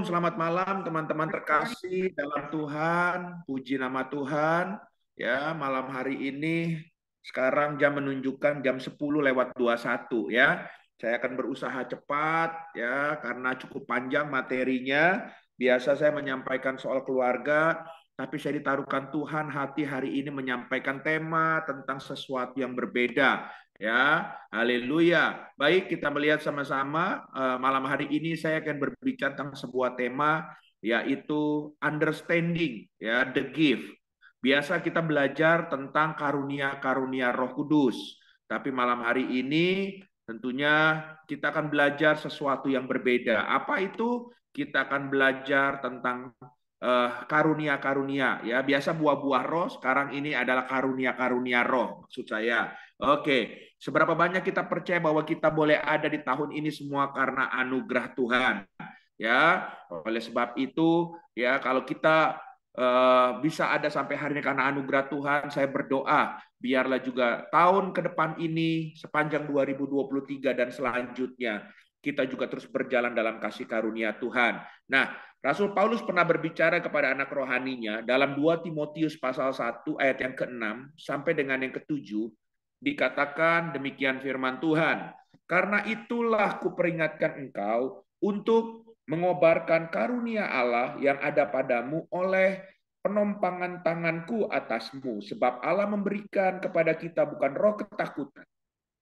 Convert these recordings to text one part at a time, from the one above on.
Selamat malam teman-teman terkasih dalam Tuhan. Puji nama Tuhan. Ya, malam hari ini sekarang jam menunjukkan jam 10:21 ya. Saya akan berusaha cepat ya karena cukup panjang materinya. Biasa saya menyampaikan soal keluarga, tapi saya ditaruhkan Tuhan hati hari ini menyampaikan tema tentang sesuatu yang berbeda. Ya, haleluya. Baik, kita melihat sama-sama malam hari ini saya akan berbicara tentang sebuah tema yaitu understanding ya, the gift. Biasa kita belajar tentang karunia-karunia Roh Kudus, tapi malam hari ini tentunya kita akan belajar sesuatu yang berbeda. Apa itu? Kita akan belajar tentang karunia-karunia ya. Biasa buah-buah roh, sekarang ini adalah karunia-karunia roh maksud saya. Oke, seberapa banyak kita percaya bahwa kita boleh ada di tahun ini semua karena anugerah Tuhan. Ya, oleh sebab itu ya kalau kita bisa ada sampai hari ini karena anugerah Tuhan, saya berdoa biarlah juga tahun ke depan ini sepanjang 2023 dan selanjutnya kita juga terus berjalan dalam kasih karunia Tuhan. Nah, Rasul Paulus pernah berbicara kepada anak rohaninya dalam 2 Timotius pasal 1 ayat yang ke-6 sampai dengan yang ke-7 dikatakan demikian firman Tuhan. Karena itulah kuperingatkan engkau untuk mengobarkan karunia Allah yang ada padamu oleh penompangan tanganku atasmu. Sebab Allah memberikan kepada kita bukan roh ketakutan,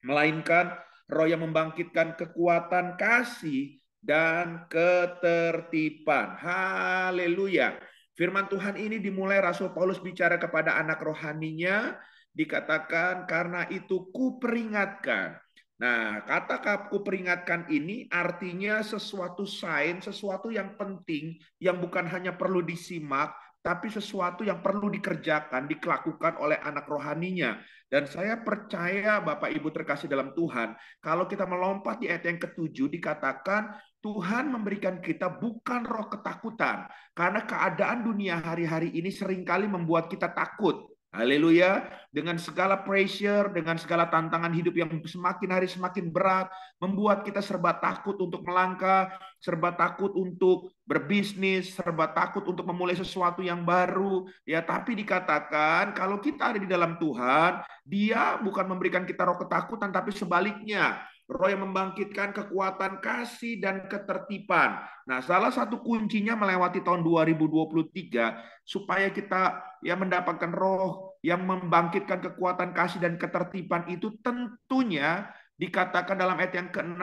melainkan roh yang membangkitkan kekuatan kasih dan ketertiban. Haleluya. Firman Tuhan ini dimulai Rasul Paulus bicara kepada anak rohaninya, dikatakan karena itu kuperingatkan. Nah, kata kuperingatkan ini artinya sesuatu sign, sesuatu yang penting, yang bukan hanya perlu disimak, tapi sesuatu yang perlu dikerjakan, dilakukan oleh anak rohaninya. Dan saya percaya Bapak Ibu terkasih dalam Tuhan, kalau kita melompat di ayat yang ke-7 dikatakan Tuhan memberikan kita bukan roh ketakutan. Karena keadaan dunia hari-hari ini seringkali membuat kita takut. Haleluya, dengan segala pressure, dengan segala tantangan hidup yang semakin hari semakin berat, membuat kita serba takut untuk melangkah, serba takut untuk berbisnis, serba takut untuk memulai sesuatu yang baru. Ya, tapi dikatakan kalau kita ada di dalam Tuhan, Dia bukan memberikan kita roh ketakutan, tapi sebaliknya, roh yang membangkitkan kekuatan kasih dan ketertiban. Nah, salah satu kuncinya melewati tahun 2023 supaya kita ya mendapatkan roh yang membangkitkan kekuatan kasih dan ketertiban itu tentunya dikatakan dalam ayat yang ke-6,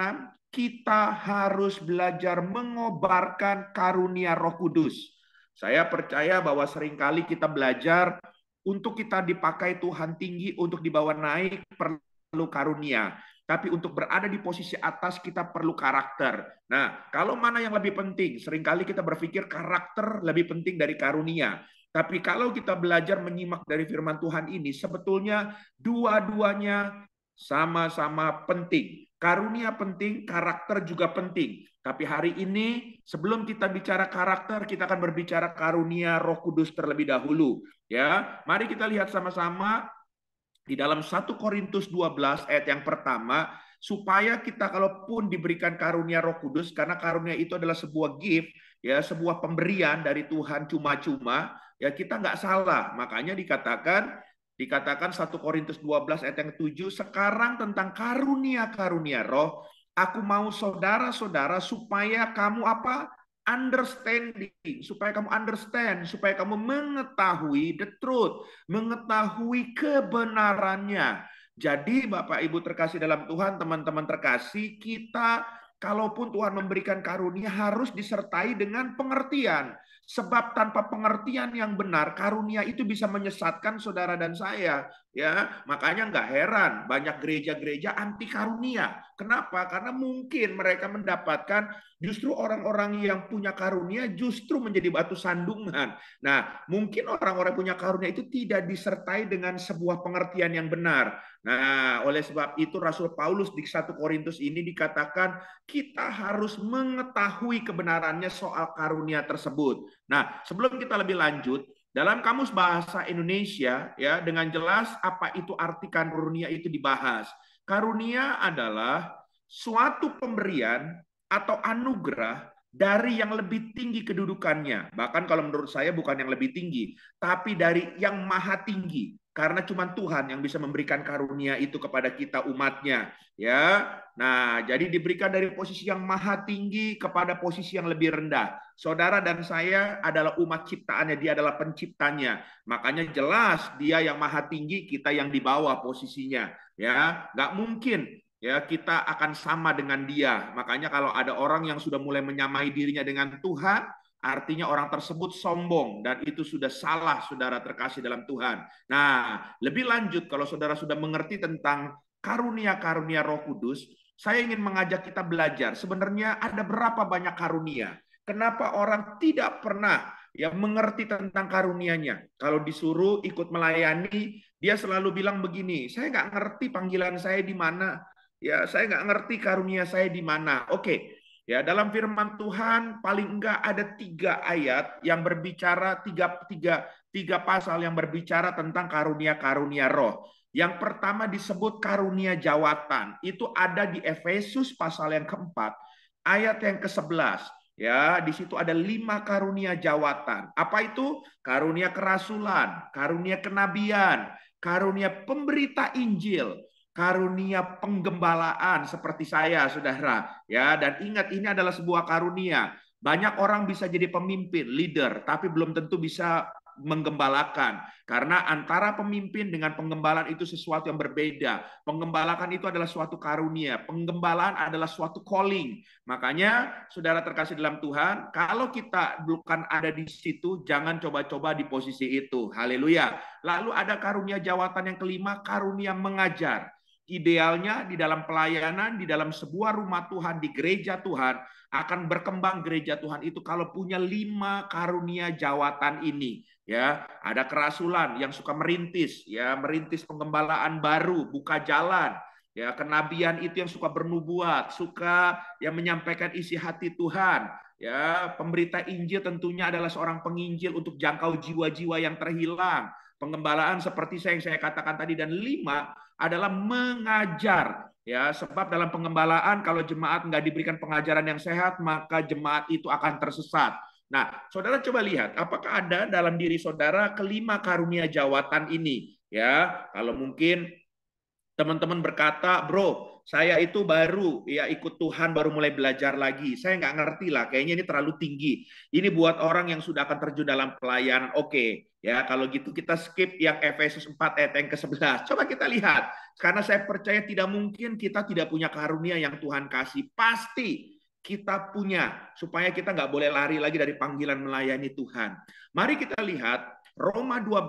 kita harus belajar mengobarkan karunia Roh Kudus. Saya percaya bahwa seringkali kita belajar untuk kita dipakai Tuhan tinggi, untuk dibawa naik perlu karunia. Tapi untuk berada di posisi atas kita perlu karakter. Nah, kalau mana yang lebih penting? Seringkali kita berpikir karakter lebih penting dari karunia. Tapi kalau kita belajar menyimak dari firman Tuhan ini, sebetulnya dua-duanya sama-sama penting. Karunia penting, karakter juga penting. Tapi hari ini sebelum kita bicara karakter, kita akan berbicara karunia Roh Kudus terlebih dahulu. Ya, mari kita lihat sama-sama di dalam 1 Korintus 12 ayat yang pertama, supaya kita kalaupun diberikan karunia Roh Kudus, karena karunia itu adalah sebuah gift, ya sebuah pemberian dari Tuhan cuma-cuma, ya kita nggak salah. Makanya dikatakan 1 Korintus 12 ayat yang 7, sekarang tentang karunia-karunia roh, aku mau saudara-saudara supaya kamu apa? Understanding, supaya kamu understand, supaya kamu mengetahui the truth, mengetahui kebenarannya. Jadi Bapak Ibu terkasih dalam Tuhan, teman-teman terkasih, kita kalaupun Tuhan memberikan karunia harus disertai dengan pengertian. Sebab tanpa pengertian yang benar, karunia itu bisa menyesatkan saudara dan saya. Ya, makanya nggak heran banyak gereja-gereja anti karunia. Kenapa? Karena mungkin mereka mendapatkan justru orang-orang yang punya karunia justru menjadi batu sandungan. Nah, mungkin orang-orang punya karunia itu tidak disertai dengan sebuah pengertian yang benar. Nah, oleh sebab itu Rasul Paulus di 1 Korintus ini dikatakan kita harus mengetahui kebenarannya soal karunia tersebut. Nah, sebelum kita lebih lanjut, dalam Kamus Bahasa Indonesia ya dengan jelas apa itu arti karunia itu dibahas. Karunia adalah suatu pemberian atau anugerah dari yang lebih tinggi kedudukannya. Bahkan kalau menurut saya bukan yang lebih tinggi, tapi dari yang maha tinggi. Karena cuma Tuhan yang bisa memberikan karunia itu kepada kita umatnya. Ya, nah jadi diberikan dari posisi yang maha tinggi kepada posisi yang lebih rendah. Saudara dan saya adalah umat ciptaannya, dia adalah penciptanya. Makanya jelas dia yang maha tinggi, kita yang di bawah posisinya. Ya, nggak mungkin ya kita akan sama dengan dia. Makanya kalau ada orang yang sudah mulai menyamai dirinya dengan Tuhan, artinya orang tersebut sombong dan itu sudah salah, saudara terkasih dalam Tuhan. Nah, lebih lanjut kalau saudara sudah mengerti tentang karunia-karunia Roh Kudus, saya ingin mengajak kita belajar. Sebenarnya ada berapa banyak karunia? Kenapa orang tidak pernah ya mengerti tentang karunianya? Kalau disuruh ikut melayani, dia selalu bilang begini, saya nggak ngerti panggilan saya di mana. Ya, saya nggak ngerti karunia saya di mana. Oke, ya dalam firman Tuhan paling enggak ada 3 ayat yang berbicara tiga pasal yang berbicara tentang karunia-karunia roh. Yang pertama disebut karunia jawatan. Itu ada di Efesus pasal yang keempat, ayat yang ke-11. Ya, di situ ada 5 karunia jawatan. Apa itu? Karunia kerasulan, karunia kenabian, karunia pemberita Injil, karunia penggembalaan seperti saya, saudara. Ya, dan ingat ini adalah sebuah karunia. Banyak orang bisa jadi pemimpin, leader, tapi belum tentu bisa menggembalakan. Karena antara pemimpin dengan penggembalaan itu sesuatu yang berbeda. Penggembalakan itu adalah suatu karunia. Penggembalaan adalah suatu calling. Makanya, saudara terkasih dalam Tuhan, kalau kita bukan ada di situ, jangan coba-coba di posisi itu. Haleluya. Lalu ada karunia jawatan yang kelima, karunia mengajar. Idealnya di dalam pelayanan, di dalam sebuah rumah Tuhan, di gereja Tuhan, akan berkembang gereja Tuhan itu kalau punya 5 karunia jawatan ini. Ya, ada kerasulan yang suka merintis, ya merintis penggembalaan baru, buka jalan. Ya, kenabian itu yang suka bernubuat, suka yang menyampaikan isi hati Tuhan. Ya, pemberita Injil tentunya adalah seorang penginjil untuk jangkau jiwa-jiwa yang terhilang. Pengembalaan seperti yang saya katakan tadi, dan 5 adalah mengajar. Ya, sebab dalam pengembalaan kalau jemaat nggak diberikan pengajaran yang sehat, maka jemaat itu akan tersesat. Nah, saudara coba lihat, apakah ada dalam diri saudara kelima karunia jawatan ini? Ya, kalau mungkin teman-teman berkata, bro, saya itu baru ya ikut Tuhan, baru mulai belajar lagi. Saya nggak ngerti lah, kayaknya ini terlalu tinggi. Ini buat orang yang sudah akan terjun dalam pelayanan. Oke, ya kalau gitu kita skip yang Efesus 4 ayat yang ke-11. Coba kita lihat, karena saya percaya tidak mungkin kita tidak punya karunia yang Tuhan kasih. Pasti kita punya, supaya kita nggak boleh lari lagi dari panggilan melayani Tuhan. Mari kita lihat Roma 12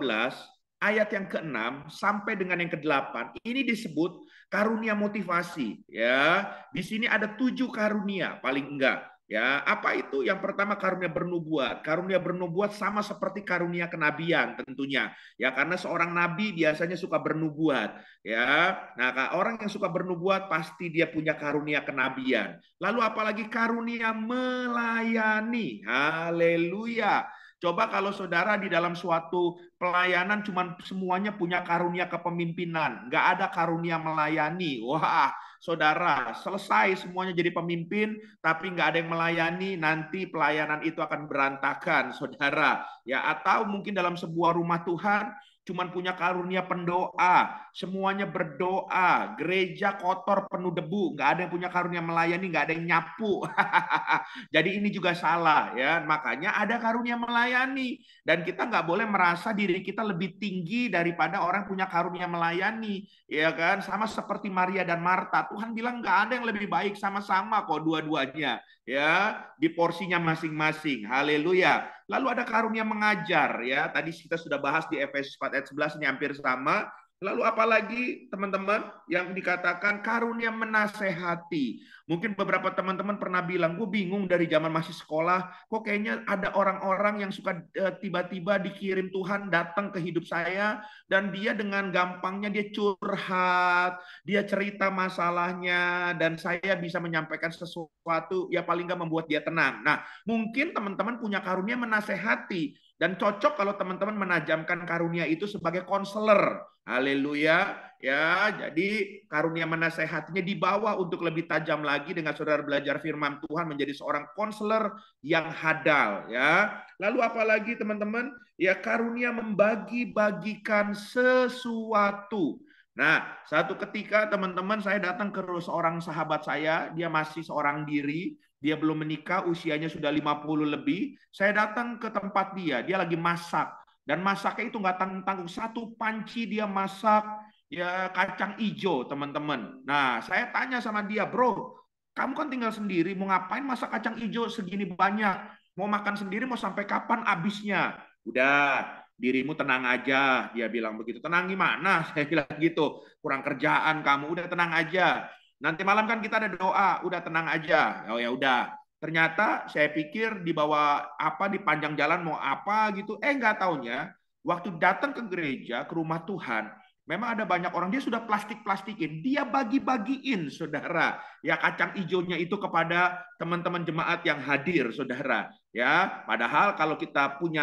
ayat yang ke-6 sampai dengan yang ke-8. Ini disebut karunia motivasi. Ya, di sini ada 7 karunia paling enggak. Ya, apa itu? Yang pertama karunia bernubuat. Karunia bernubuat sama seperti karunia kenabian tentunya. Ya, karena seorang nabi biasanya suka bernubuat. Ya, nah orang yang suka bernubuat pasti dia punya karunia kenabian. Lalu apalagi karunia melayani. Haleluya. Coba kalau saudara di dalam suatu pelayanan cuman semuanya punya karunia kepemimpinan, nggak ada karunia melayani. Wah, saudara, selesai semuanya jadi pemimpin, tapi nggak ada yang melayani, nanti pelayanan itu akan berantakan, saudara. Ya, atau mungkin dalam sebuah rumah Tuhan cuman punya karunia pendoa, semuanya berdoa, gereja kotor penuh debu, nggak ada yang punya karunia melayani, nggak ada yang nyapu. Jadi ini juga salah ya, makanya ada karunia melayani dan kita nggak boleh merasa diri kita lebih tinggi daripada orang punya karunia melayani, ya kan? Sama seperti Maria dan Marta, Tuhan bilang nggak ada yang lebih baik, sama-sama kok dua-duanya, ya di porsinya masing-masing. Haleluya. Lalu ada karunia mengajar ya. Tadi kita sudah bahas di Efesus 4 ayat 11, ini hampir sama. Lalu apalagi teman-teman yang dikatakan karunia menasehati. Mungkin beberapa teman-teman pernah bilang, gue bingung dari zaman masih sekolah, kok kayaknya ada orang-orang yang suka tiba-tiba dikirim Tuhan datang ke hidup saya, dan dia dengan gampangnya dia curhat, dia cerita masalahnya, dan saya bisa menyampaikan sesuatu, ya paling nggak membuat dia tenang. Nah, mungkin teman-teman punya karunia menasehati, dan cocok kalau teman-teman menajamkan karunia itu sebagai konselor. Haleluya. Ya, jadi karunia menasehatinya dibawa untuk lebih tajam lagi dengan saudara belajar firman Tuhan menjadi seorang konselor yang hadal ya. Lalu apalagi teman-teman? Ya karunia membagi-bagikan sesuatu. Nah, satu ketika teman-teman saya datang ke seorang sahabat saya, dia masih seorang diri, dia belum menikah, usianya sudah 50 lebih. Saya datang ke tempat dia lagi masak. Dan masaknya itu nggak tanggung-tanggung, satu panci dia masak ya kacang ijo teman-teman. Nah saya tanya sama dia, bro, kamu kan tinggal sendiri, mau ngapain masak kacang ijo segini banyak? Mau makan sendiri, mau sampai kapan habisnya? Udah, dirimu tenang aja, dia bilang begitu. Tenang gimana? Saya bilang gitu. Kurang kerjaan kamu, udah tenang aja. Nanti malam kan kita ada doa, udah tenang aja. Oh ya udah. Ternyata saya pikir di bawah apa di panjang jalan mau apa gitu. Nggak taunya waktu datang ke gereja, ke rumah Tuhan, memang ada banyak orang, dia sudah plastik-plastikin, dia bagi-bagiin, saudara. Ya kacang hijaunya itu kepada teman-teman jemaat yang hadir, saudara. Ya, padahal kalau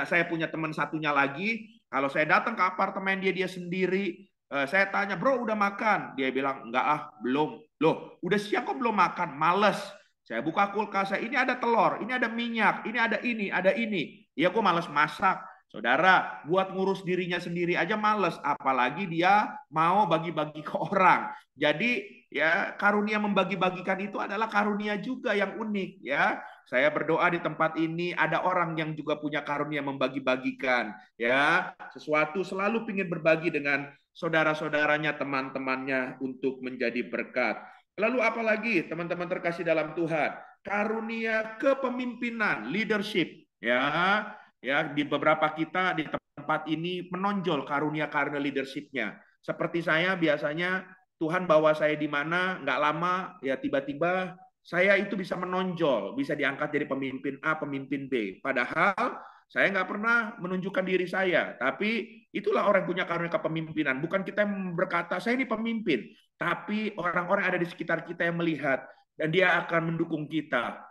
saya punya teman satunya lagi, kalau saya datang ke apartemen dia sendiri, saya tanya, bro udah makan? Dia bilang, enggak ah, belum. Loh, udah siang kok belum makan? Males. Saya buka kulkas, ini ada telur, ini ada minyak, ini ada ini, ada ini. Ya, gue males masak. Saudara, buat ngurus dirinya sendiri aja males, apalagi dia mau bagi-bagi ke orang. Jadi ya karunia membagi-bagikan itu adalah karunia juga yang unik ya. Saya berdoa di tempat ini ada orang yang juga punya karunia membagi-bagikan ya. Sesuatu selalu ingin berbagi dengan saudara-saudaranya, teman-temannya untuk menjadi berkat. Lalu apalagi teman-teman terkasih dalam Tuhan, karunia kepemimpinan, leadership ya. Ya, di beberapa kita di tempat ini menonjol karunia-karunia leadership-nya. Seperti saya biasanya Tuhan bawa saya di mana nggak lama ya tiba-tiba saya itu bisa menonjol, bisa diangkat jadi pemimpin A, pemimpin B. Padahal saya nggak pernah menunjukkan diri saya, tapi itulah orang punya karunia kepemimpinan. Bukan kita yang berkata saya ini pemimpin, tapi orang-orang ada di sekitar kita yang melihat dan dia akan mendukung kita.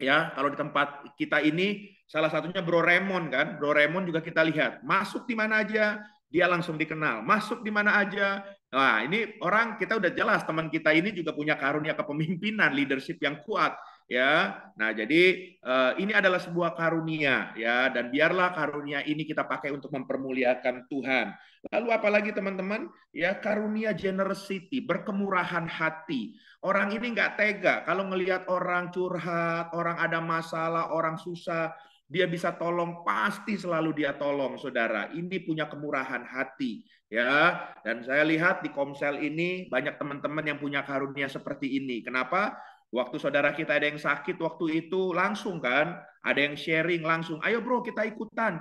Ya, kalau di tempat kita ini salah satunya Bro Raymond kan. Bro Raymond juga kita lihat, masuk di mana aja dia langsung dikenal. Masuk di mana aja. Nah, ini orang kita udah jelas teman kita ini juga punya karunia kepemimpinan, leadership yang kuat ya. Nah, jadi ini adalah sebuah karunia ya dan biarlah karunia ini kita pakai untuk mempermuliakan Tuhan. Lalu apalagi teman-teman? Ya karunia generosity, berkemurahan hati. Orang ini nggak tega kalau ngelihat orang curhat, orang ada masalah, orang susah, dia bisa tolong, pasti selalu dia tolong, saudara. Ini punya kemurahan hati, ya. Dan saya lihat di Komsel ini banyak teman-teman yang punya karunia seperti ini. Kenapa? Waktu saudara kita ada yang sakit waktu itu langsung kan, ada yang sharing langsung. Ayo bro kita ikutan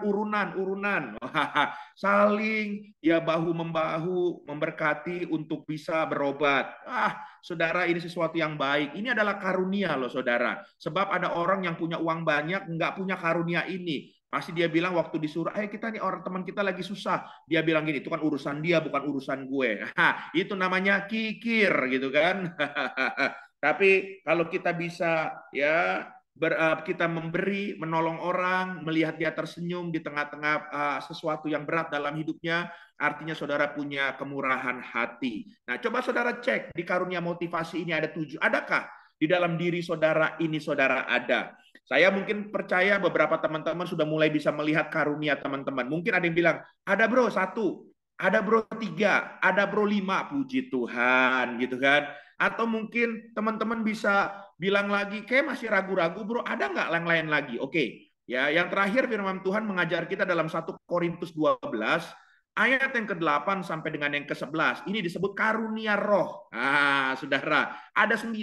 urunan. Saling ya bahu membahu memberkati untuk bisa berobat. Saudara ini sesuatu yang baik. Ini adalah karunia loh saudara. Sebab ada orang yang punya uang banyak nggak punya karunia ini. Pasti dia bilang waktu disuruh, kita nih orang teman kita lagi susah. Dia bilang gini, itu kan urusan dia bukan urusan gue. Itu namanya kikir gitu kan. Tapi kalau kita bisa ya kita memberi, menolong orang, melihat dia tersenyum di tengah-tengah sesuatu yang berat dalam hidupnya, artinya saudara punya kemurahan hati. Nah, coba saudara cek di karunia motivasi ini ada 7. Adakah di dalam diri saudara ini saudara ada? Saya mungkin percaya beberapa teman-teman sudah mulai bisa melihat karunia teman-teman. Mungkin ada yang bilang, ada bro 1, ada bro 3, ada bro 5, puji Tuhan gitu kan. Atau mungkin teman-teman bisa bilang lagi, kayak masih ragu-ragu bro, ada nggak yang lain lagi? Oke, ya yang terakhir firman Tuhan mengajar kita dalam 1 Korintus 12, ayat yang ke-8 sampai dengan yang ke-11. Ini disebut karunia roh. Saudara, ada 9.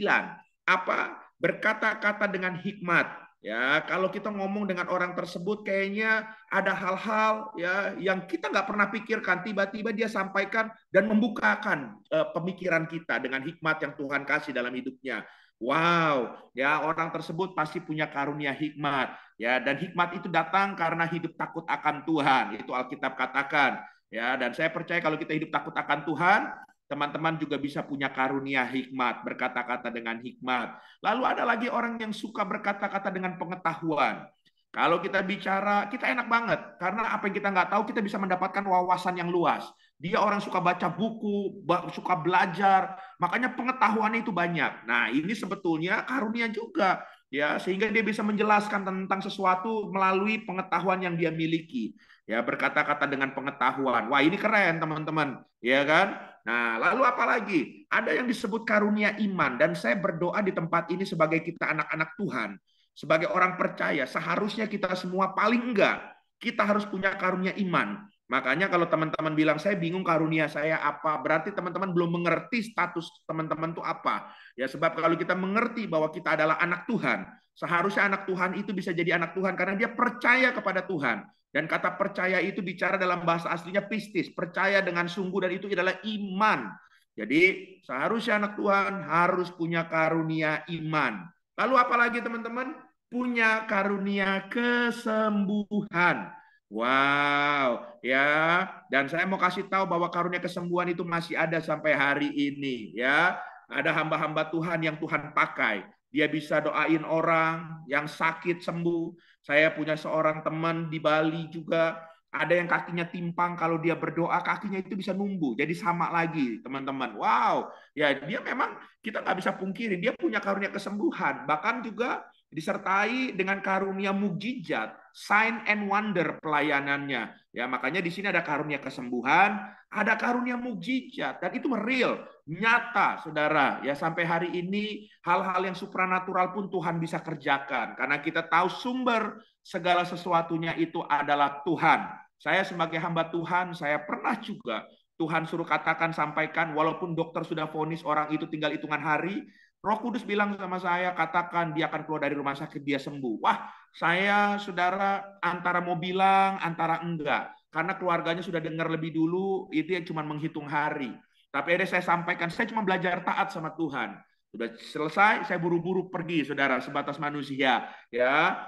Apa? Berkata-kata dengan hikmat. Ya, kalau kita ngomong dengan orang tersebut kayaknya ada hal-hal ya yang kita nggak pernah pikirkan, tiba-tiba dia sampaikan dan membukakan pemikiran kita dengan hikmat yang Tuhan kasih dalam hidupnya. Wow, ya orang tersebut pasti punya karunia hikmat ya dan hikmat itu datang karena hidup takut akan Tuhan. Itu Alkitab katakan. Ya, dan saya percaya kalau kita hidup takut akan Tuhan, teman-teman juga bisa punya karunia hikmat, berkata-kata dengan hikmat. Lalu ada lagi orang yang suka berkata-kata dengan pengetahuan. Kalau kita bicara, kita enak banget. Karena apa yang kita nggak tahu, kita bisa mendapatkan wawasan yang luas. Dia orang suka baca buku, suka belajar, makanya pengetahuannya itu banyak. Nah, ini sebetulnya karunia juga, ya, sehingga dia bisa menjelaskan tentang sesuatu melalui pengetahuan yang dia miliki. Ya, berkata-kata dengan pengetahuan. Wah, ini keren, teman-teman. Ya kan? Nah, lalu apa lagi? Ada yang disebut karunia iman, dan saya berdoa di tempat ini sebagai kita anak-anak Tuhan. Sebagai orang percaya, seharusnya kita semua paling enggak, kita harus punya karunia iman. Makanya kalau teman-teman bilang, saya bingung karunia saya apa, berarti teman-teman belum mengerti status teman-teman itu apa. Ya, sebab kalau kita mengerti bahwa kita adalah anak Tuhan, seharusnya anak Tuhan itu bisa jadi anak Tuhan karena dia percaya kepada Tuhan. Dan kata percaya itu bicara dalam bahasa aslinya pistis, percaya dengan sungguh, dan itu adalah iman. Jadi seharusnya anak Tuhan harus punya karunia iman. Lalu apalagi teman-teman? Punya karunia kesembuhan. Wow, ya. Dan saya mau kasih tahu bahwa karunia kesembuhan itu masih ada sampai hari ini, ya. Ada hamba-hamba Tuhan yang Tuhan pakai. Dia bisa doain orang yang sakit sembuh. Saya punya seorang teman di Bali juga, ada yang kakinya timpang, kalau dia berdoa kakinya itu bisa numbuh jadi sama lagi, teman-teman. Wow, ya, dia memang kita nggak bisa pungkiri dia punya karunia kesembuhan, bahkan juga disertai dengan karunia mukjizat, sign and wonder pelayanannya. Ya, makanya di sini ada karunia kesembuhan, ada karunia mukjizat, dan itu real, nyata, saudara. Ya, sampai hari ini hal-hal yang supranatural pun Tuhan bisa kerjakan karena kita tahu sumber segala sesuatunya itu adalah Tuhan. Saya sebagai hamba Tuhan, saya pernah juga Tuhan suruh katakan, sampaikan, walaupun dokter sudah vonis orang itu tinggal hitungan hari, Roh Kudus bilang sama saya, katakan dia akan keluar dari rumah sakit, dia sembuh. Wah, saya, saudara, antara mau bilang, antara enggak. Karena keluarganya sudah dengar lebih dulu, itu yang cuma menghitung hari. Tapi ada saya sampaikan, saya cuma belajar taat sama Tuhan. Sudah selesai, saya buru-buru pergi, saudara, sebatas manusia. Ya,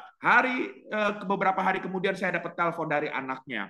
beberapa hari kemudian saya dapat telepon dari anaknya.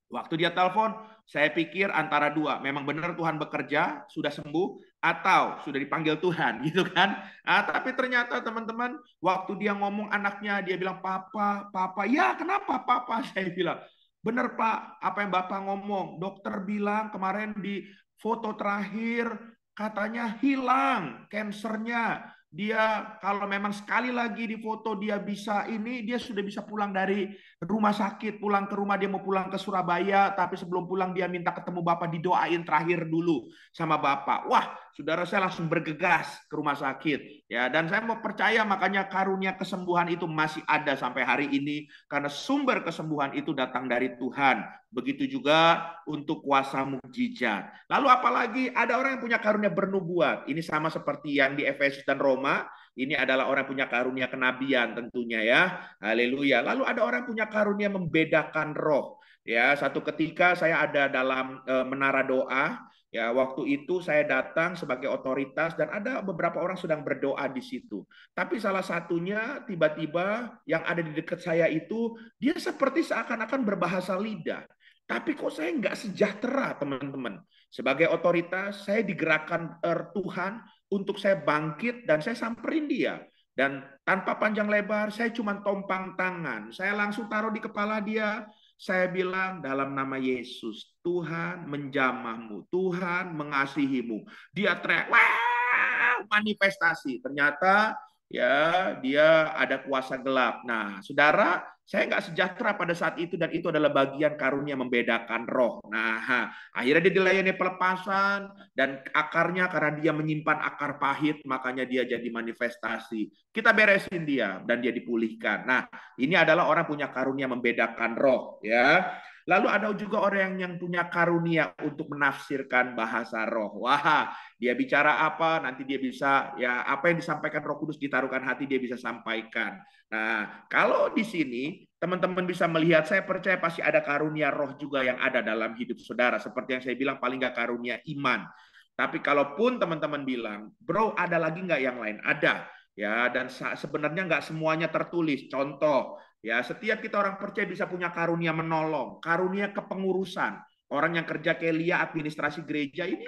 Waktu dia telepon, saya pikir antara dua, memang benar Tuhan bekerja, sudah sembuh, atau sudah dipanggil Tuhan, gitu kan? Tapi ternyata teman-teman, waktu dia ngomong anaknya, dia bilang, Papa, Papa, ya kenapa Papa? Saya bilang, benar Pak, apa yang Bapak ngomong? Dokter bilang kemarin di foto terakhir, katanya hilang kansernya. Dia kalau memang sekali lagi di foto dia bisa ini, dia sudah bisa pulang dari rumah sakit, pulang ke rumah, dia mau pulang ke Surabaya, tapi sebelum pulang dia minta ketemu Bapak, didoain terakhir dulu sama Bapak. Wah, saudara, saya langsung bergegas ke rumah sakit. Ya, dan saya mau percaya makanya karunia kesembuhan itu masih ada sampai hari ini karena sumber kesembuhan itu datang dari Tuhan. Begitu juga untuk kuasa mukjizat. Lalu apalagi ada orang yang punya karunia bernubuat. Ini sama seperti yang di Efesus dan Roma. Ini adalah orang punya karunia kenabian tentunya, ya. Haleluya. Lalu ada orang punya karunia membedakan roh. Ya, satu ketika saya ada dalam menara doa. Ya, waktu itu saya datang sebagai otoritas dan ada beberapa orang sedang berdoa di situ. Tapi salah satunya tiba-tiba yang ada di dekat saya itu dia seperti seakan-akan berbahasa lidah. Tapi kok saya nggak sejahtera, teman-teman. Sebagai otoritas, saya digerakkan Tuhan untuk saya bangkit dan saya samperin dia. Dan tanpa panjang lebar, saya cuma tompang tangan. Saya langsung taruh di kepala dia. Saya bilang dalam nama Yesus, Tuhan menjamahmu, Tuhan mengasihimu. Dia teriak, wow, manifestasi. Ternyata ya dia ada kuasa gelap. Nah, saudara, saya nggak sejahtera pada saat itu dan itu adalah bagian karunia membedakan roh. Nah, akhirnya dia dilayani pelepasan dan akarnya karena dia menyimpan akar pahit, makanya dia jadi manifestasi. Kita beresin dia dan dia dipulihkan. Nah, ini adalah orang punya karunia membedakan roh, ya. Lalu ada juga orang yang punya karunia untuk menafsirkan bahasa roh. Wah, dia bicara apa, nanti dia bisa, ya apa yang disampaikan Roh Kudus ditaruhkan hati, dia bisa sampaikan. Nah, kalau di sini teman-teman bisa melihat, saya percaya pasti ada karunia roh juga yang ada dalam hidup saudara. Seperti yang saya bilang, paling nggak karunia iman. Tapi kalaupun teman-teman bilang, bro, ada lagi nggak yang lain? Ada. Ya, dan sebenarnya nggak semuanya tertulis. Contoh, ya, setiap kita orang percaya bisa punya karunia menolong, karunia kepengurusan. Orang yang kerja kayak Lia, administrasi gereja, ini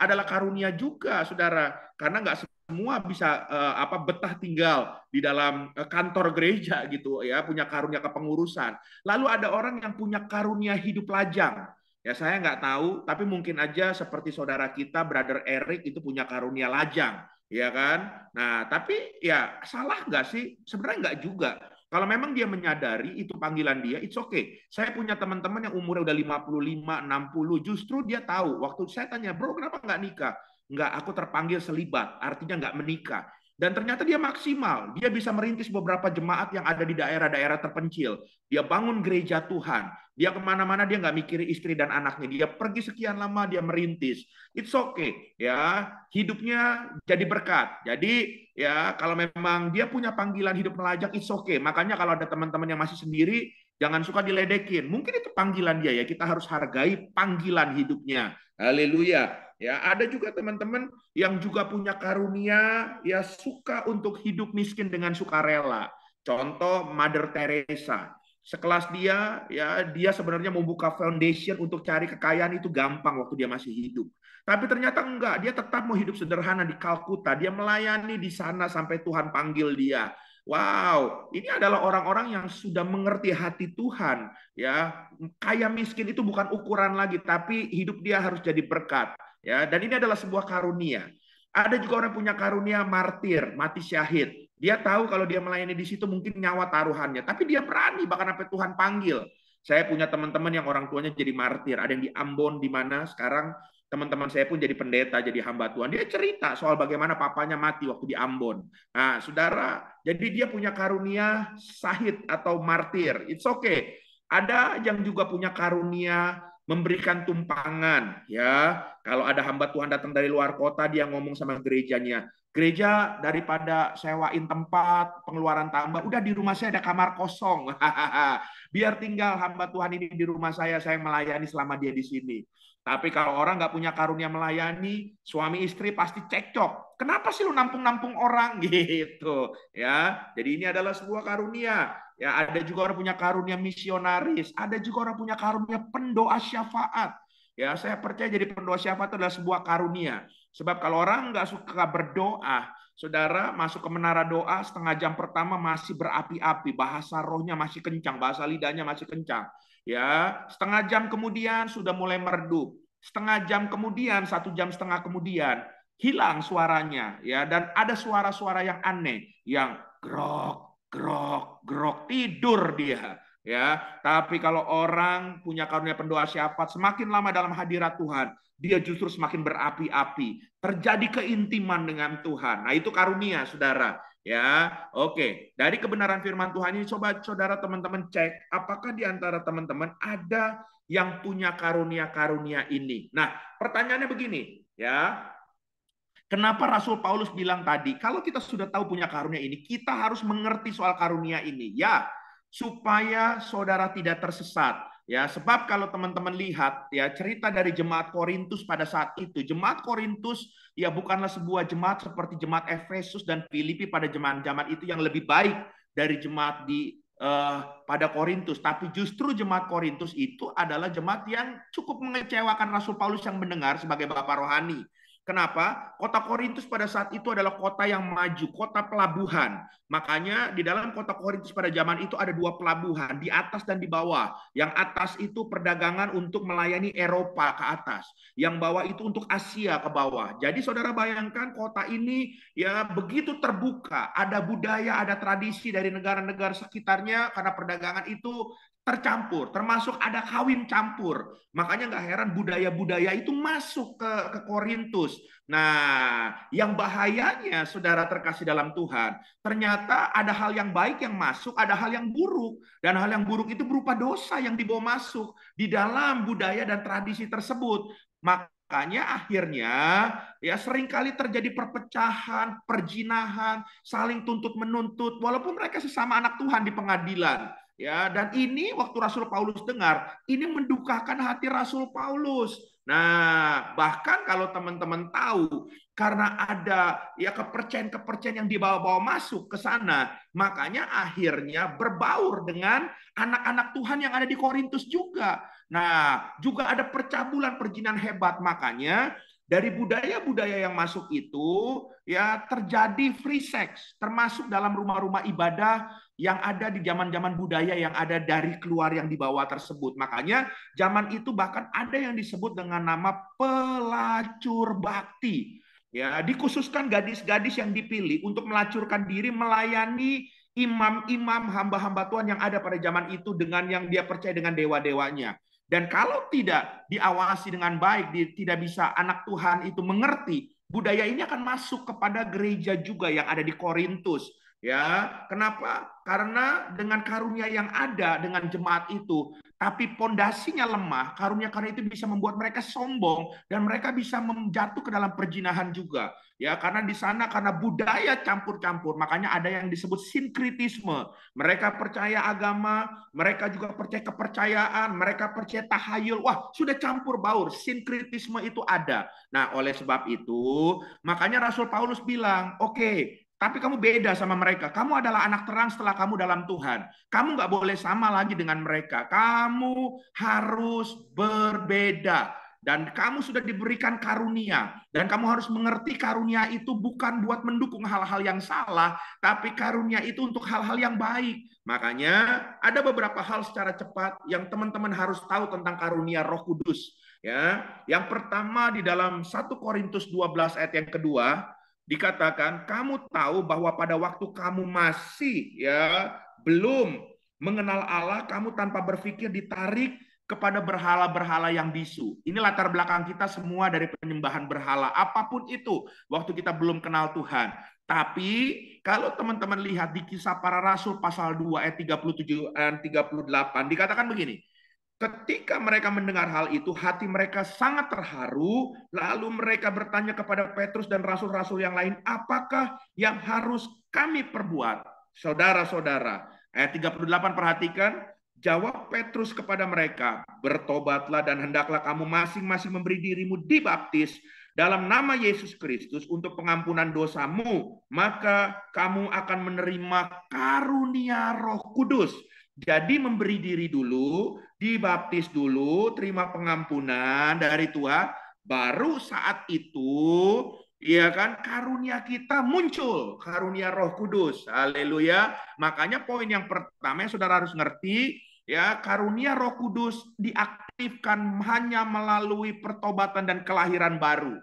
adalah karunia juga, saudara. Karena nggak semua bisa betah tinggal di dalam kantor gereja gitu ya, punya karunia kepengurusan. Lalu ada orang yang punya karunia hidup lajang. Ya saya nggak tahu, tapi mungkin aja seperti saudara kita, Brother Eric itu punya karunia lajang, ya kan? Nah, tapi ya salah nggak sih? Sebenarnya nggak juga. Kalau memang dia menyadari itu panggilan dia, it's okay. Saya punya teman-teman yang umurnya udah 55, 60, justru dia tahu. Waktu saya tanya, bro kenapa nggak nikah? Nggak, aku terpanggil selibat, artinya nggak menikah. Dan ternyata dia maksimal. Dia bisa merintis beberapa jemaat yang ada di daerah-daerah terpencil. Dia bangun gereja Tuhan. Dia kemana-mana dia nggak mikirin istri dan anaknya. Dia pergi sekian lama dia merintis. It's okay, ya. Hidupnya jadi berkat. Jadi ya kalau memang dia punya panggilan hidup melajang, it's okay. Makanya kalau ada teman-teman yang masih sendiri, jangan suka diledekin. Mungkin itu panggilan dia ya. Kita harus hargai panggilan hidupnya. Haleluya. Ya, ada juga teman-teman yang juga punya karunia ya suka untuk hidup miskin dengan sukarela. Contoh Mother Teresa. Sekelas dia ya dia sebenarnya membuka foundation untuk cari kekayaan itu gampang waktu dia masih hidup. Tapi ternyata enggak, dia tetap mau hidup sederhana di Kalkuta. Dia melayani di sana sampai Tuhan panggil dia. Wow, ini adalah orang-orang yang sudah mengerti hati Tuhan. Ya, kaya miskin itu bukan ukuran lagi, tapi hidup dia harus jadi berkat. Ya, dan ini adalah sebuah karunia. Ada juga orang punya karunia martir, mati syahid. Dia tahu kalau dia melayani di situ mungkin nyawa taruhannya, tapi dia berani bahkan sampai Tuhan panggil. Saya punya teman-teman yang orang tuanya jadi martir. Ada yang di Ambon, di mana sekarang teman-teman saya pun jadi pendeta, jadi hamba Tuhan. Dia cerita soal bagaimana papanya mati waktu di Ambon. Nah, saudara, jadi dia punya karunia syahid atau martir. It's okay. Ada yang juga punya karunia memberikan tumpangan, ya. Kalau ada hamba Tuhan datang dari luar kota, dia ngomong sama gerejanya, gereja daripada sewain tempat, pengeluaran tambah, udah di rumah saya ada kamar kosong. Biar tinggal hamba Tuhan ini di rumah saya melayani selama dia di sini. Tapi kalau orang nggak punya karunia melayani, suami istri pasti cekcok. Kenapa sih lu nampung-nampung orang gitu? Ya, jadi ini adalah sebuah karunia. Ya, ada juga orang punya karunia misionaris, ada juga orang punya karunia pendoa syafaat. Ya, saya percaya jadi pendoa syafaat adalah sebuah karunia. Sebab kalau orang nggak suka berdoa, saudara masuk ke menara doa setengah jam pertama masih berapi-api, bahasa rohnya masih kencang, bahasa lidahnya masih kencang. Ya, setengah jam kemudian sudah mulai meredup. Setengah jam kemudian, 1 jam setengah kemudian hilang suaranya, ya, dan ada suara-suara yang aneh, yang grok, grok, grok, tidur dia. Ya, tapi kalau orang punya karunia pendoa syafaat, semakin lama dalam hadirat Tuhan, dia justru semakin berapi-api. Terjadi keintiman dengan Tuhan. Nah, itu karunia, saudara. Ya, oke. Dari kebenaran firman Tuhan ini, coba saudara teman-teman cek, apakah di antara teman-teman ada yang punya karunia-karunia ini. Nah, pertanyaannya begini, ya. Kenapa Rasul Paulus bilang tadi, kalau kita sudah tahu punya karunia ini, kita harus mengerti soal karunia ini. Ya, supaya saudara tidak tersesat. Ya, sebab kalau teman-teman lihat ya cerita dari jemaat Korintus pada saat itu, jemaat Korintus ya bukanlah sebuah jemaat seperti jemaat Efesus dan Filipi pada zaman-zaman itu yang lebih baik dari jemaat di pada Korintus, tapi justru jemaat Korintus itu adalah jemaat yang cukup mengecewakan Rasul Paulus yang mendengar sebagai bapak rohani. Kenapa? Kota Korintus pada saat itu adalah kota yang maju, kota pelabuhan. Makanya di dalam kota Korintus pada zaman itu ada 2 pelabuhan, di atas dan di bawah. Yang atas itu perdagangan untuk melayani Eropa ke atas. Yang bawah itu untuk Asia ke bawah. Jadi saudara bayangkan kota ini ya begitu terbuka. Ada budaya, ada tradisi dari negara-negara sekitarnya karena perdagangan itu tercampur, termasuk ada kawin campur. Makanya nggak heran budaya-budaya itu masuk ke Korintus. Nah, yang bahayanya saudara terkasih dalam Tuhan, ternyata ada hal yang baik yang masuk, ada hal yang buruk. Dan hal yang buruk itu berupa dosa yang dibawa masuk di dalam budaya dan tradisi tersebut. Makanya akhirnya ya seringkali terjadi perpecahan, perjinahan, saling tuntut menuntut, walaupun mereka sesama anak Tuhan di pengadilan. Ya, dan ini waktu Rasul Paulus dengar, ini mendukakan hati Rasul Paulus. Nah, bahkan kalau teman-teman tahu, karena ada ya kepercayaan-kepercayaan yang dibawa-bawa masuk ke sana, makanya akhirnya berbaur dengan anak-anak Tuhan yang ada di Korintus juga. Nah, juga ada percabulan perjinan hebat, makanya Dari budaya-budaya yang masuk itu ya terjadi free sex, termasuk dalam rumah-rumah ibadah yang ada di zaman-zaman budaya yang ada dari keluar yang dibawa tersebut. Makanya zaman itu bahkan ada yang disebut dengan nama pelacur bakti. Ya, dikhususkan gadis-gadis yang dipilih untuk melacurkan diri melayani imam-imam hamba-hamba Tuhan yang ada pada zaman itu dengan yang dia percaya dengan dewa-dewanya. Dan kalau tidak diawasi dengan baik, tidak bisa anak Tuhan itu mengerti, budaya ini akan masuk kepada gereja juga yang ada di Korintus. Ya, kenapa? Karena dengan karunia yang ada dengan jemaat itu, tapi pondasinya lemah, karunia-karunia itu bisa membuat mereka sombong dan mereka bisa menjatuh ke dalam perjinahan juga. Ya, karena di sana karena budaya campur-campur, makanya ada yang disebut sinkritisme. Mereka percaya agama, mereka juga percaya kepercayaan, mereka percaya tahayul. Wah, sudah campur baur, sinkritisme itu ada. Nah, oleh sebab itu, makanya Rasul Paulus bilang, oke, tapi kamu beda sama mereka. Kamu adalah anak terang setelah kamu dalam Tuhan. Kamu nggak boleh sama lagi dengan mereka. Kamu harus berbeda. Dan kamu sudah diberikan karunia. Dan kamu harus mengerti karunia itu bukan buat mendukung hal-hal yang salah, tapi karunia itu untuk hal-hal yang baik. Makanya ada beberapa hal secara cepat yang teman-teman harus tahu tentang karunia Roh Kudus. Ya, yang pertama di dalam 1 Korintus 12 ayat yang kedua dikatakan, kamu tahu bahwa pada waktu kamu masih ya belum mengenal Allah, kamu tanpa berpikir ditarik kepada berhala-berhala yang bisu. Ini latar belakang kita semua dari penyembahan berhala, apapun itu, waktu kita belum kenal Tuhan. Tapi kalau teman-teman lihat di Kisah Para Rasul pasal 2 ayat 37 dan 38 dikatakan begini. Ketika mereka mendengar hal itu, hati mereka sangat terharu, lalu mereka bertanya kepada Petrus dan rasul-rasul yang lain, apakah yang harus kami perbuat? Saudara-saudara, ayat 38 perhatikan, jawab Petrus kepada mereka, bertobatlah dan hendaklah kamu masing-masing memberi dirimu dibaptis dalam nama Yesus Kristus untuk pengampunan dosamu, maka kamu akan menerima karunia Roh Kudus. Jadi memberi diri dulu, dibaptis dulu, terima pengampunan dari Tuhan, baru saat itu ya kan karunia kita muncul, karunia Roh Kudus. Haleluya. Makanya poin yang pertama yang saudara harus ngerti, ya, karunia Roh Kudus diaktifkan hanya melalui pertobatan dan kelahiran baru.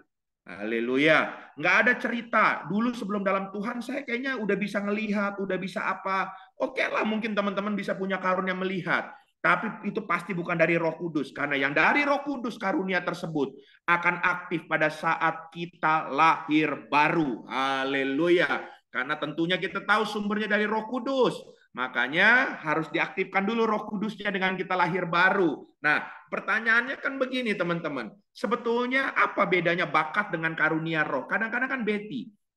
Haleluya. Nggak ada cerita. Dulu sebelum dalam Tuhan saya kayaknya udah bisa ngelihat, udah bisa apa. Oke lah, mungkin teman-teman bisa punya karunia melihat. Tapi itu pasti bukan dari Roh Kudus. Karena yang dari Roh Kudus karunia tersebut akan aktif pada saat kita lahir baru. Haleluya. Karena tentunya kita tahu sumbernya dari Roh Kudus. Makanya harus diaktifkan dulu Roh Kudusnya dengan kita lahir baru. Nah, pertanyaannya kan begini teman-teman. Sebetulnya apa bedanya bakat dengan karunia roh? Kadang-kadang kan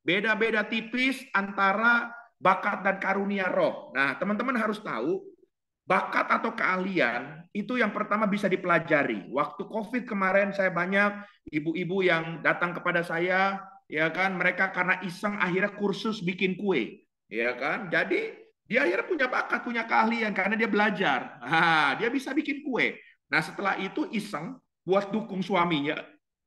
beda-beda tipis antara bakat dan karunia roh. Nah, teman-teman harus tahu bakat atau keahlian itu yang pertama bisa dipelajari. Waktu COVID kemarin saya banyak ibu-ibu yang datang kepada saya, ya kan, mereka karena iseng akhirnya kursus bikin kue, ya kan. Jadi dia akhirnya punya bakat, punya keahlian karena dia belajar. Nah, dia bisa bikin kue. Nah, setelah itu iseng buat dukung suaminya.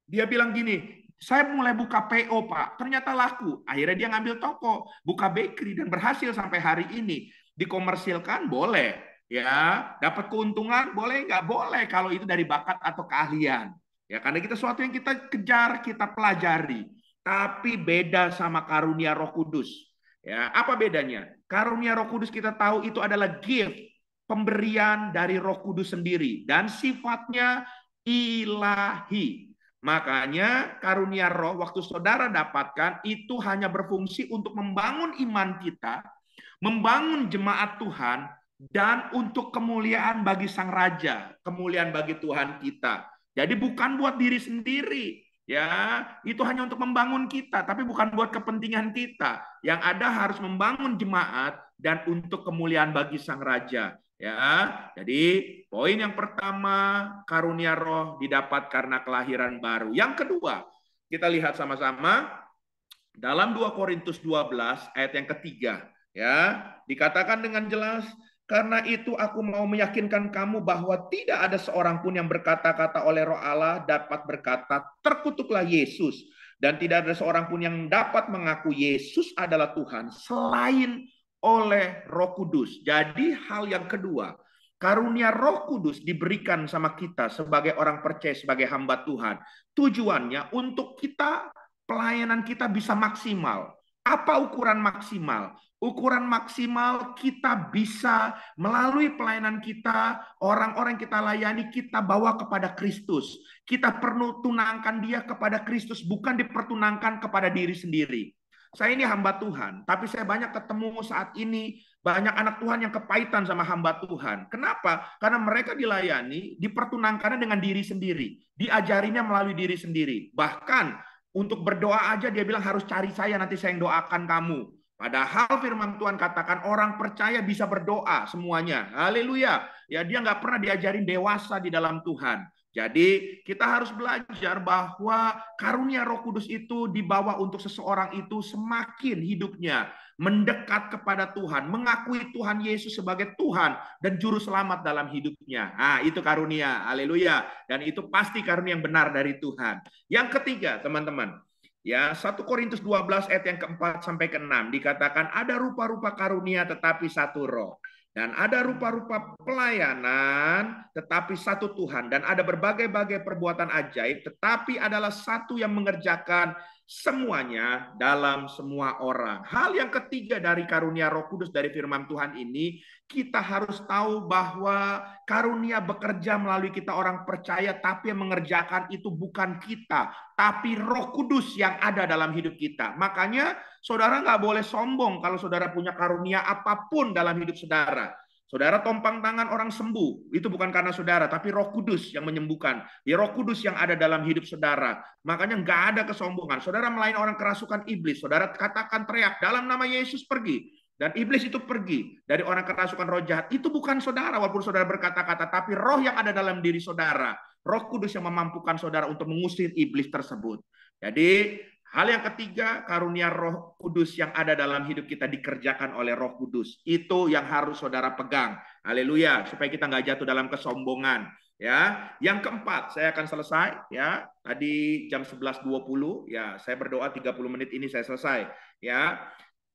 Dia bilang gini, saya mulai buka PO, Pak. Ternyata laku. Akhirnya dia ngambil toko, buka bakery dan berhasil sampai hari ini. Dikomersilkan boleh, ya. Dapat keuntungan boleh nggak? Boleh kalau itu dari bakat atau keahlian. Ya, karena kita sesuatu yang kita kejar, kita pelajari. Tapi beda sama karunia Roh Kudus. Ya, apa bedanya? Karunia Roh Kudus kita tahu itu adalah gift, pemberian dari Roh Kudus sendiri dan sifatnya ilahi. Makanya karunia Roh waktu saudara dapatkan itu hanya berfungsi untuk membangun iman kita, membangun jemaat Tuhan, dan untuk kemuliaan bagi Sang Raja, kemuliaan bagi Tuhan kita. Jadi bukan buat diri sendiri, ya, itu hanya untuk membangun kita, tapi bukan buat kepentingan kita. Yang ada harus membangun jemaat dan untuk kemuliaan bagi Sang Raja. Ya, jadi poin yang pertama, karunia roh didapat karena kelahiran baru. Yang kedua, kita lihat sama-sama dalam 2 Korintus 12 ayat yang ketiga. Ya, dikatakan dengan jelas, Karena itu aku mau meyakinkan kamu bahwa tidak ada seorang pun yang berkata-kata oleh Roh Allah dapat berkata, terkutuklah Yesus. Dan tidak ada seorang pun yang dapat mengaku Yesus adalah Tuhan selain oleh Roh Kudus. Jadi hal yang kedua, karunia Roh Kudus diberikan sama kita sebagai orang percaya, sebagai hamba Tuhan. Tujuannya untuk kita, pelayanan kita bisa maksimal. Apa ukuran maksimal? Ukuran maksimal kita bisa melalui pelayanan kita, orang-orang kita layani, kita bawa kepada Kristus. Kita perlu tunangkan dia kepada Kristus, bukan dipertunangkan kepada diri sendiri. Saya ini hamba Tuhan, tapi saya banyak ketemu saat ini, banyak anak Tuhan yang kepahitan sama hamba Tuhan. Kenapa? Karena mereka dilayani, dipertunangkannya dengan diri sendiri. Diajarinya melalui diri sendiri. Bahkan untuk berdoa aja dia bilang harus cari saya, nanti saya yang doakan kamu. Padahal firman Tuhan katakan orang percaya bisa berdoa semuanya. Haleluya. Ya, dia nggak pernah diajarin dewasa di dalam Tuhan. Jadi kita harus belajar bahwa karunia Roh Kudus itu dibawa untuk seseorang itu semakin hidupnya mendekat kepada Tuhan, mengakui Tuhan Yesus sebagai Tuhan dan juru selamat dalam hidupnya. Nah, itu karunia. Haleluya. Dan itu pasti karunia yang benar dari Tuhan. Yang ketiga, teman-teman, ya, 1 Korintus 12 ayat yang keempat sampai ke-6 dikatakan ada rupa-rupa karunia tetapi satu roh. Dan ada rupa-rupa pelayanan tetapi satu Tuhan. Dan ada berbagai-bagai perbuatan ajaib tetapi adalah satu yang mengerjakan semuanya dalam semua orang. Hal yang ketiga dari karunia Roh Kudus dari firman Tuhan ini, kita harus tahu bahwa karunia bekerja melalui kita orang percaya, tapi yang mengerjakan itu bukan kita, tapi Roh Kudus yang ada dalam hidup kita. Makanya saudara nggak boleh sombong kalau saudara punya karunia apapun dalam hidup saudara. Saudara tompang tangan orang sembuh, itu bukan karena saudara, tapi Roh Kudus yang menyembuhkan. Ya, Roh Kudus yang ada dalam hidup saudara. Makanya nggak ada kesombongan. Saudara melayani orang kerasukan iblis, saudara katakan teriak, dalam nama Yesus pergi. Dan iblis itu pergi dari orang kerasukan roh jahat. Itu bukan saudara, walaupun saudara berkata-kata, tapi roh yang ada dalam diri saudara. Roh Kudus yang memampukan saudara untuk mengusir iblis tersebut. Jadi hal yang ketiga, karunia Roh Kudus yang ada dalam hidup kita dikerjakan oleh Roh Kudus. Itu yang harus saudara pegang. Haleluya, supaya kita nggak jatuh dalam kesombongan. Ya, yang keempat, saya akan selesai. Ya, tadi jam 11.20. Ya, saya berdoa 30 menit ini saya selesai. Ya,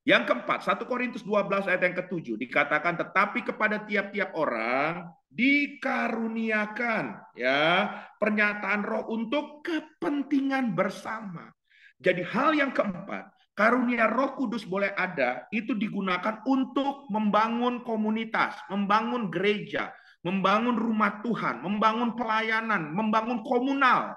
yang keempat, 1 Korintus 12 ayat yang ke-7 dikatakan tetapi kepada tiap-tiap orang dikaruniakan ya pernyataan Roh untuk kepentingan bersama. Jadi hal yang keempat, karunia Roh Kudus boleh ada, itu digunakan untuk membangun komunitas, membangun gereja, membangun rumah Tuhan, membangun pelayanan, membangun komunal.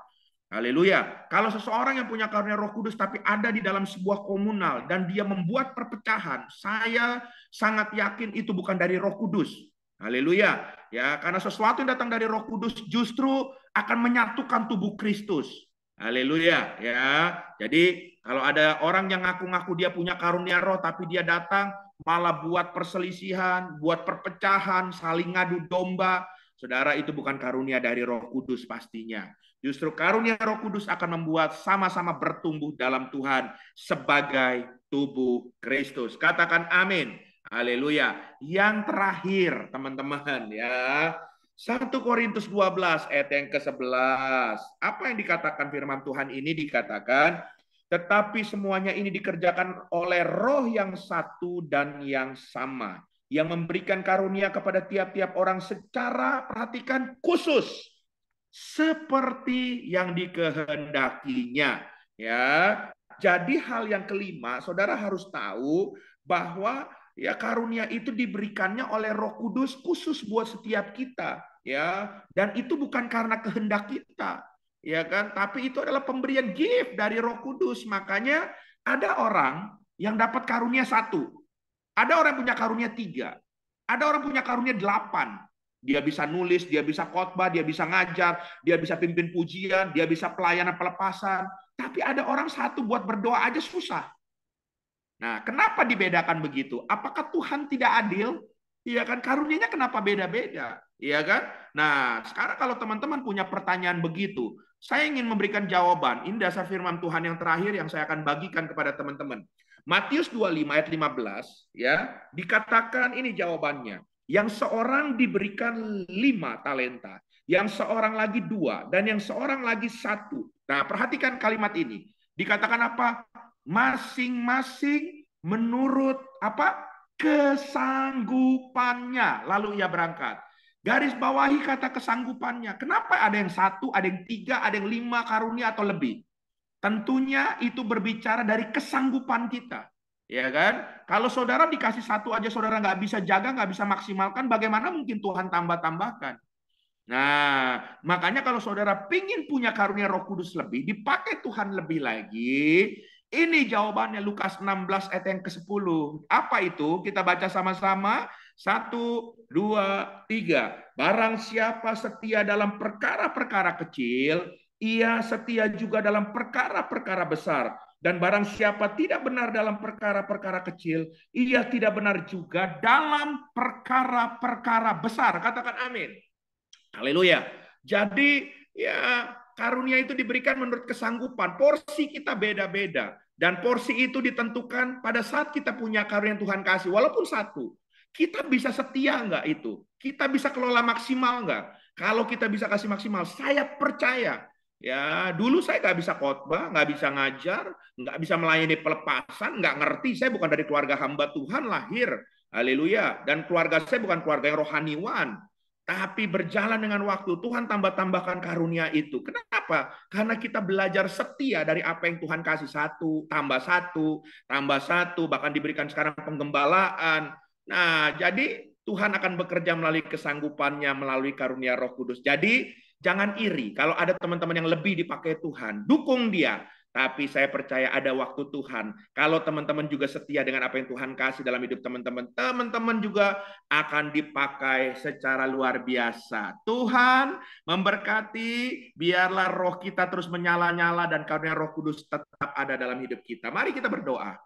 Haleluya. Kalau seseorang yang punya karunia Roh Kudus tapi ada di dalam sebuah komunal dan dia membuat perpecahan, saya sangat yakin itu bukan dari Roh Kudus. Haleluya. Ya, karena sesuatu yang datang dari Roh Kudus justru akan menyatukan tubuh Kristus. Haleluya, ya. Jadi kalau ada orang yang ngaku-ngaku dia punya karunia roh tapi dia datang malah buat perselisihan, buat perpecahan, saling ngadu domba, saudara, itu bukan karunia dari Roh Kudus pastinya. Justru karunia Roh Kudus akan membuat sama-sama bertumbuh dalam Tuhan sebagai tubuh Kristus. Katakan amin. Haleluya. Yang terakhir, teman-teman, ya. 1 Korintus 12 ayat yang ke-11. Apa yang dikatakan firman Tuhan ini? Dikatakan, tetapi semuanya ini dikerjakan oleh Roh yang satu dan yang sama, yang memberikan karunia kepada tiap-tiap orang secara, perhatikan, khusus, seperti yang dikehendakinya. Ya, jadi hal yang kelima, saudara harus tahu bahwa ya karunia itu diberikannya oleh Roh Kudus khusus buat setiap kita, ya. Dan itu bukan karena kehendak kita, ya kan? Tapi itu adalah pemberian gift dari Roh Kudus. Makanya ada orang yang dapat karunia 1, ada orang yang punya karunia 3, ada orang punya karunia 8. Dia bisa nulis, dia bisa khotbah, dia bisa ngajar, dia bisa pimpin pujian, dia bisa pelayanan pelepasan. Tapi ada orang 1 buat berdoa aja susah. Nah, kenapa dibedakan begitu? Apakah Tuhan tidak adil? Iya kan, karunianya kenapa beda-beda? Iya kan? Nah, sekarang kalau teman-teman punya pertanyaan begitu, saya ingin memberikan jawaban. Ini dasar firman Tuhan yang terakhir yang saya akan bagikan kepada teman-teman. Matius 25 ayat 15, ya, dikatakan ini jawabannya. Yang seorang diberikan 5 talenta, yang seorang lagi 2, dan yang seorang lagi 1. Nah, perhatikan kalimat ini. Dikatakan apa? Masing-masing menurut apa? Kesanggupannya. Lalu ia berangkat. Garis bawahi kata kesanggupannya. Kenapa ada yang 1, ada yang 3, ada yang 5 karunia atau lebih? Tentunya itu berbicara dari kesanggupan kita. Ya kan? Kalau saudara dikasih 1 aja saudara nggak bisa jaga, nggak bisa maksimalkan, bagaimana mungkin Tuhan tambah-tambahkan? Nah, makanya kalau saudara pingin punya karunia Roh Kudus lebih, dipakai Tuhan lebih lagi, ini jawabannya Lukas 16 ayat yang ke-10. Apa itu? Kita baca sama-sama. 1, 2, 3. Barang siapa setia dalam perkara-perkara kecil, ia setia juga dalam perkara-perkara besar. Dan barang siapa tidak benar dalam perkara-perkara kecil, ia tidak benar juga dalam perkara-perkara besar. Katakan amin. Haleluya. Jadi ya karunia itu diberikan menurut kesanggupan. Porsi kita beda-beda. Dan porsi itu ditentukan pada saat kita punya karunia yang Tuhan kasih. Walaupun 1. Kita bisa setia nggak itu? Kita bisa kelola maksimal nggak? Kalau kita bisa kasih maksimal, saya percaya. Ya, dulu saya nggak bisa khotbah, nggak bisa ngajar, nggak bisa melayani pelepasan, nggak ngerti. Saya bukan dari keluarga hamba Tuhan lahir. Haleluya. Dan keluarga saya bukan keluarga yang rohaniwan. Tapi berjalan dengan waktu, Tuhan tambah-tambahkan karunia itu. Kenapa? Karena kita belajar setia dari apa yang Tuhan kasih. 1, tambah 1, tambah 1, bahkan diberikan sekarang penggembalaan. Nah, jadi Tuhan akan bekerja melalui kesanggupannya, melalui karunia Roh Kudus. Jadi, jangan iri. Kalau ada teman-teman yang lebih dipakai Tuhan, dukung dia. Tapi saya percaya ada waktu Tuhan. Kalau teman-teman juga setia dengan apa yang Tuhan kasih dalam hidup teman-teman, teman-teman juga akan dipakai secara luar biasa. Tuhan memberkati, biarlah roh kita terus menyala-nyala dan karunia Roh Kudus tetap ada dalam hidup kita. Mari kita berdoa.